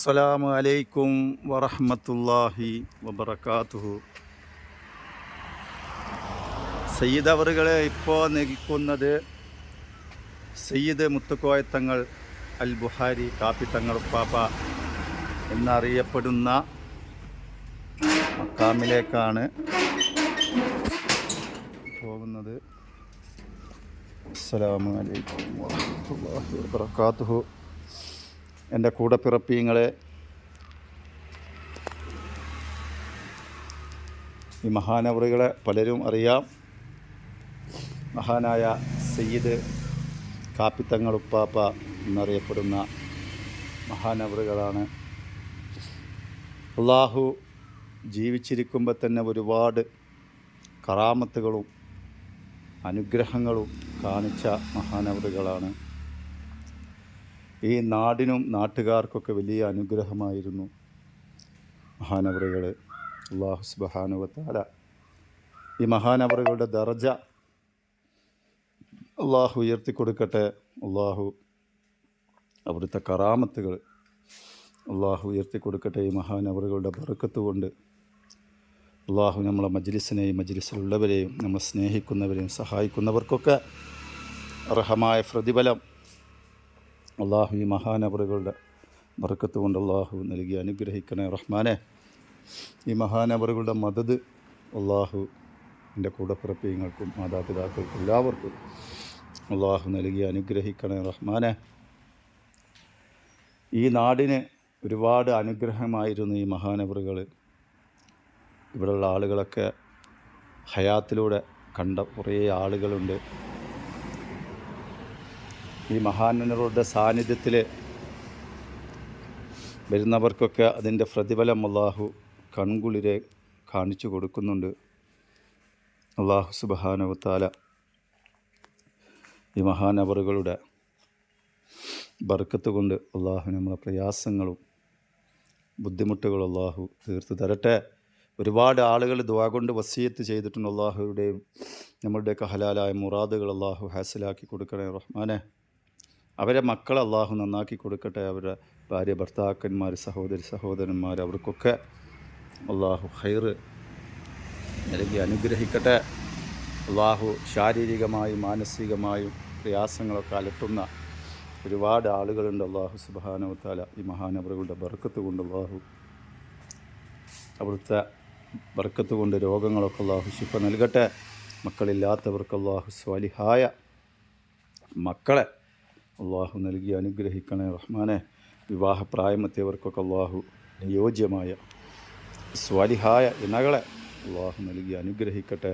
അസ്സലാമു അലൈക്കും വറഹ്മത്തുള്ളാഹി വബറകാതുഹു. സയ്യിദ് അവറുകളെ ഇപ്പോൾ നിൽക്കുന്നത് സയ്യിദ് മുത്തുക്കോയത്തങ്ങൾ അൽ ബുഹാരി കാപ്പിത്തങ്ങൾ ഉപ്പാപ്പ എന്നറിയപ്പെടുന്ന മക്കാമിലേക്കാണ് പോകുന്നത്. അസ്സലാമു അലൈക്കും വറഹ്മത്തുള്ളാഹി വബറകാതുഹു. എൻ്റെ കൂടപ്പിറപ്പിങ്ങളെ, ഈ മഹാനവറുകളെ പലരും അറിയാം. മഹാനായ സയ്യിദ് കാപ്പിത്തങ്ങൾ ഉപ്പാപ്പ എന്നറിയപ്പെടുന്ന മഹാനവറുകളാണ്. അള്ളാഹു ജീവിച്ചിരിക്കുമ്പോൾ തന്നെ ഒരുപാട് കറാമത്തുകളും അനുഗ്രഹങ്ങളും കാണിച്ച മഹാനവറുകളാണ്. ഈ നാടിനും നാട്ടുകാർക്കൊക്കെ വലിയ അനുഗ്രഹമായിരുന്നു മഹാനവറുകൾ. അല്ലാഹു സുബ്ഹാനഹു വ തആല ഈ മഹാനവറുകളുടെ ദർജ അള്ളാഹു ഉയർത്തിക്കൊടുക്കട്ടെ. അള്ളാഹു അവിടുത്തെ കറാമത്തുകൾ അള്ളാഹു ഉയർത്തിക്കൊടുക്കട്ടെ. ഈ മഹാനവറുകളുടെ ബർക്കത്ത് കൊണ്ട് അള്ളാഹു നമ്മളെ മജ്ലിസിനെയും മജ്ലിസിലുള്ളവരെയും നമ്മളെ സ്നേഹിക്കുന്നവരെയും സഹായിക്കുന്നവർക്കൊക്കെ അർഹമായ പ്രതിഫലം അള്ളാഹു ഈ മഹാനവറുകളുടെ ബർക്കത്ത് കൊണ്ട് അള്ളാഹു നൽകി അനുഗ്രഹിക്കണേ റഹ്മാനെ. ഈ മഹാനവറുകളുടെ മദത് അള്ളാഹു എൻ്റെ കൂടപ്പിറപ്പിങ്ങൾക്കും മാതാപിതാക്കൾക്കും എല്ലാവർക്കും അള്ളാഹു നൽകി അനുഗ്രഹിക്കണേ റഹ്മാനെ. ഈ നാടിന് ഒരുപാട് അനുഗ്രഹമായിരുന്നു ഈ മഹാനവറുകൾ. ഇവിടെയുള്ള ആളുകളൊക്കെ ഹയാത്തിലൂടെ കണ്ട കുറേ ആളുകളുണ്ട്. ഈ മഹാനവറുടെ സാന്നിധ്യത്തിൽ വരുന്നവർക്കൊക്കെ അതിൻ്റെ പ്രതിഫലം അള്ളാഹു കൺകുളിരെ കാണിച്ചു കൊടുക്കുന്നുണ്ട്. അള്ളാഹു സുബ്ഹാനഹു വ തആല ഈ മഹാനവറുകളുടെ ബർക്കത്ത് കൊണ്ട് അള്ളാഹു നമ്മളെ പ്രയാസങ്ങളും ബുദ്ധിമുട്ടുകളും അള്ളാഹു തീർത്തു തരട്ടെ. ഒരുപാട് ആളുകൾ ദുആ കൊണ്ട് വസിയത്ത് ചെയ്തിട്ടുണ്ട്. അള്ളാഹുവിൻ്റെയും നമ്മളുടെയൊക്കെ ഹലാലായ മുറാദുകൾ അള്ളാഹു ഹാസിലാക്കി കൊടുക്കണേ റഹ്മാനെ. അവരെ മക്കളെ അള്ളാഹു നന്നാക്കി കൊടുക്കട്ടെ. അവരുടെ ഭാര്യ ഭർത്താക്കന്മാർ സഹോദരി സഹോദരന്മാർ അവർക്കൊക്കെ അള്ളാഹു ഖൈറ് നൽകി അനുഗ്രഹിക്കട്ടെ. അള്ളാഹു ശാരീരികമായും മാനസികമായും പ്രയാസങ്ങളൊക്കെ അലട്ടുന്ന ഒരുപാട് ആളുകളുണ്ട്. അള്ളാഹു സുബ്ഹാനഹു വ തആല ഈ മഹാനവറുകളുടെ ബർക്കത്ത് കൊണ്ട് അള്ളാഹു അവിടുത്തെ ബർക്കത്ത് കൊണ്ട് രോഗങ്ങളൊക്കെ അള്ളാഹു ശിഫ നൽകട്ടെ. മക്കളില്ലാത്തവർക്ക് അള്ളാഹു സ്വാലിഹായ മക്കളെ അള്ളാഹു നൽകി അനുഗ്രഹിക്കണേ റഹ്മാനെ. വിവാഹപ്രായമെത്തിയവർക്കൊക്കെ അള്ളാഹു യോജ്യമായ സ്വാലിഹായ ഇണകളെ അള്ളാഹു നൽകി അനുഗ്രഹിക്കട്ടെ.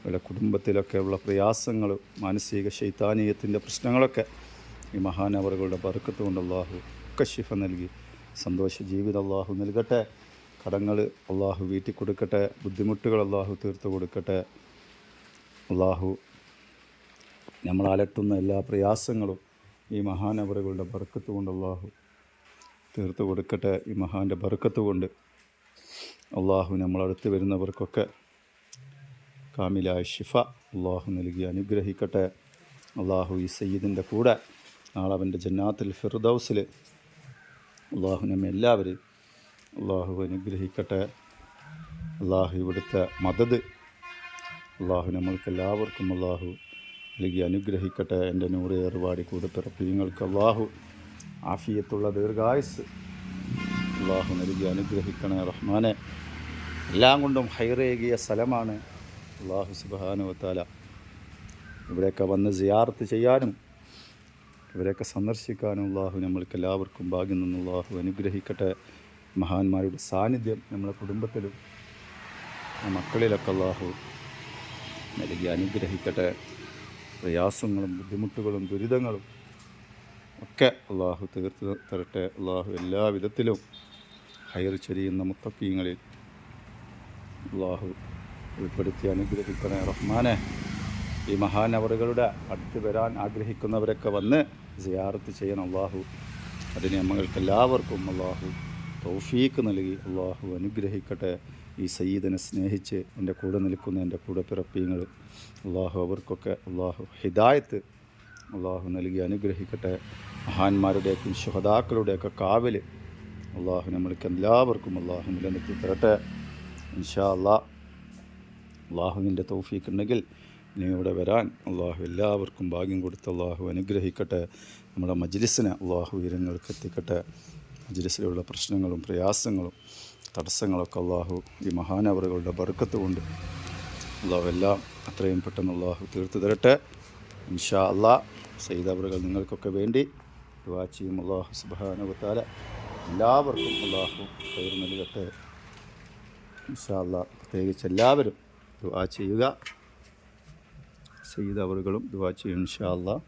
അവരുടെ കുടുംബത്തിലൊക്കെ ഉള്ള പ്രയാസങ്ങൾ, മാനസിക ശൈത്താനീയത്തിൻ്റെ പ്രശ്നങ്ങളൊക്കെ ഈ മഹാനവറുകളുടെ ബർക്കത്ത് കൊണ്ട് അള്ളാഹു ഒക്കെ ശിഫ നൽകി സന്തോഷ ജീവിതം അള്ളാഹു നൽകട്ടെ. കടങ്ങൾ അള്ളാഹു വീട്ടി കൊടുക്കട്ടെ. ബുദ്ധിമുട്ടുകൾ അള്ളാഹു തീർത്തു കൊടുക്കട്ടെ. അള്ളാഹു നമ്മൾ അലട്ടുന്ന എല്ലാ പ്രയാസങ്ങളും ഈ മഹാനവറുകളുടെ ബർക്കത്ത് കൊണ്ട് അള്ളാഹു തീർത്തു കൊടുക്കട്ടെ. ഈ മഹാൻ്റെ ബർക്കത്ത് കൊണ്ട് അള്ളാഹു നമ്മളടുത്ത് വരുന്നവർക്കൊക്കെ കാമിലായ ശിഫ അള്ളാഹു നൽകി അനുഗ്രഹിക്കട്ടെ. അള്ളാഹു ഈ സയ്യിദിൻ്റെ കൂടെ നാളെ അവൻ്റെ ജന്നാത്തുൽ ഫിർദൗസിൽ അള്ളാഹു നമ്മെ എല്ലാവരെയും അള്ളാഹു അനുഗ്രഹിക്കട്ടെ. അള്ളാഹു ഇവിടുത്തെ മദത് അള്ളാഹു നമ്മൾക്കെല്ലാവർക്കും അള്ളാഹു നൽകി അനുഗ്രഹിക്കട്ടെ. എൻ്റെ നൂറ് ഏറുപാടി കൂടപ്പിറപ്പിങ്ങൾക്ക് അള്ളാഹു ആഫിയത്തുള്ള ദീർഘായുസ് അള്ളാഹു നൽകി അനുഗ്രഹിക്കണേ റഹ്മാനെ. എല്ലാം കൊണ്ടും ഹൈറേകിയ സ്ഥലമാണ് അള്ളാഹു സുബ്ഹാനഹു വ തആല. ഇവിടെയൊക്കെ വന്ന് സിയാറത്ത് ചെയ്യാനും ഇവരെയൊക്കെ സന്ദർശിക്കാനും അള്ളാഹു നമ്മൾക്കെല്ലാവർക്കും ഭാഗ്യം നിന്ന് അള്ളാഹു അനുഗ്രഹിക്കട്ടെ. മഹാന്മാരുടെ സാന്നിധ്യം നമ്മളെ കുടുംബത്തിലും മക്കളിലൊക്കെ അള്ളാഹു നൽകി അനുഗ്രഹിക്കട്ടെ. പ്രയാസങ്ങളും ബുദ്ധിമുട്ടുകളും ദുരിതങ്ങളും ഒക്കെ അള്ളാഹു തീർത്ത് തരട്ടെ. അള്ളാഹു എല്ലാ വിധത്തിലും ഹൈർ ചൊരിയുന്ന മുത്തഖീങ്ങളിൽ അള്ളാഹു ഉൾപ്പെടുത്തി അനുഗ്രഹിക്കണേ റഹ്മാനെ. ഈ മഹാനവറുകളുടെ അടുത്ത് വരാൻ ആഗ്രഹിക്കുന്നവരൊക്കെ വന്ന് സിയാറത്ത് ചെയ്യണം. അള്ളാഹു അതിന് നമ്മൾക്കെല്ലാവർക്കും അള്ളാഹു തൗഫീക്ക് നൽകി അള്ളാഹു അനുഗ്രഹിക്കട്ടെ. ഈ സയ്യിദിനെ സ്നേഹിച്ച് എൻ്റെ കൂടെ നിൽക്കുന്ന എൻ്റെ കൂടെ പിറപ്പിങ്ങൾ അള്ളാഹു അവർക്കൊക്കെ അള്ളാഹു ഹിദായത്ത് അള്ളാഹു നൽകി അനുഗ്രഹിക്കട്ടെ. മഹാന്മാരുടെയൊക്കെ ശുഹദാക്കളുടെയൊക്കെ കാവൽ അള്ളാഹു നമ്മൾക്ക് എല്ലാവർക്കും അള്ളാഹു നിലനിർത്തി തരട്ടെ. ഇൻഷാ അള്ളാഹ് അള്ളാഹുവിൻ്റെ തൗഫീഖ് ഉണ്ടെങ്കിൽ ഇനി ഇവിടെ വരാൻ അള്ളാഹു എല്ലാവർക്കും ഭാഗ്യം കൊടുത്ത് അള്ളാഹു അനുഗ്രഹിക്കട്ടെ. നമ്മുടെ മജ്ലിസിനെ അള്ളാഹു ഉയരങ്ങൾക്ക് എത്തിക്കട്ടെ. മജ്ലിസിലുള്ള പ്രശ്നങ്ങളും പ്രയാസങ്ങളും തടസ്സങ്ങളൊക്കെ അള്ളാഹു ഈ മഹാനവറുകളുടെ ബർക്കത്ത് കൊണ്ട് അള്ളാഹു എല്ലാം അത്രയും പെട്ടെന്ന് അള്ളാഹു തീർത്തു തരട്ടെ. ഇൻഷാ അള്ളാഹ് സയ്യിദ് അവറുകൾ നിങ്ങൾക്കൊക്കെ വേണ്ടി ദുആ ചെയ്യും. അള്ളാഹു സുബ്ഹാനഹു വ തആല എല്ലാവർക്കും അള്ളാഹു ഖൈർ നൽകട്ടെ. ഇൻഷാ അള്ളാഹ് പ്രത്യേകിച്ച് എല്ലാവരും ദുആ ചെയ്യുക. സയ്യിദ് അവറുകളും ദുആ ചെയ്യും ഇൻഷാ അള്ളാഹ്.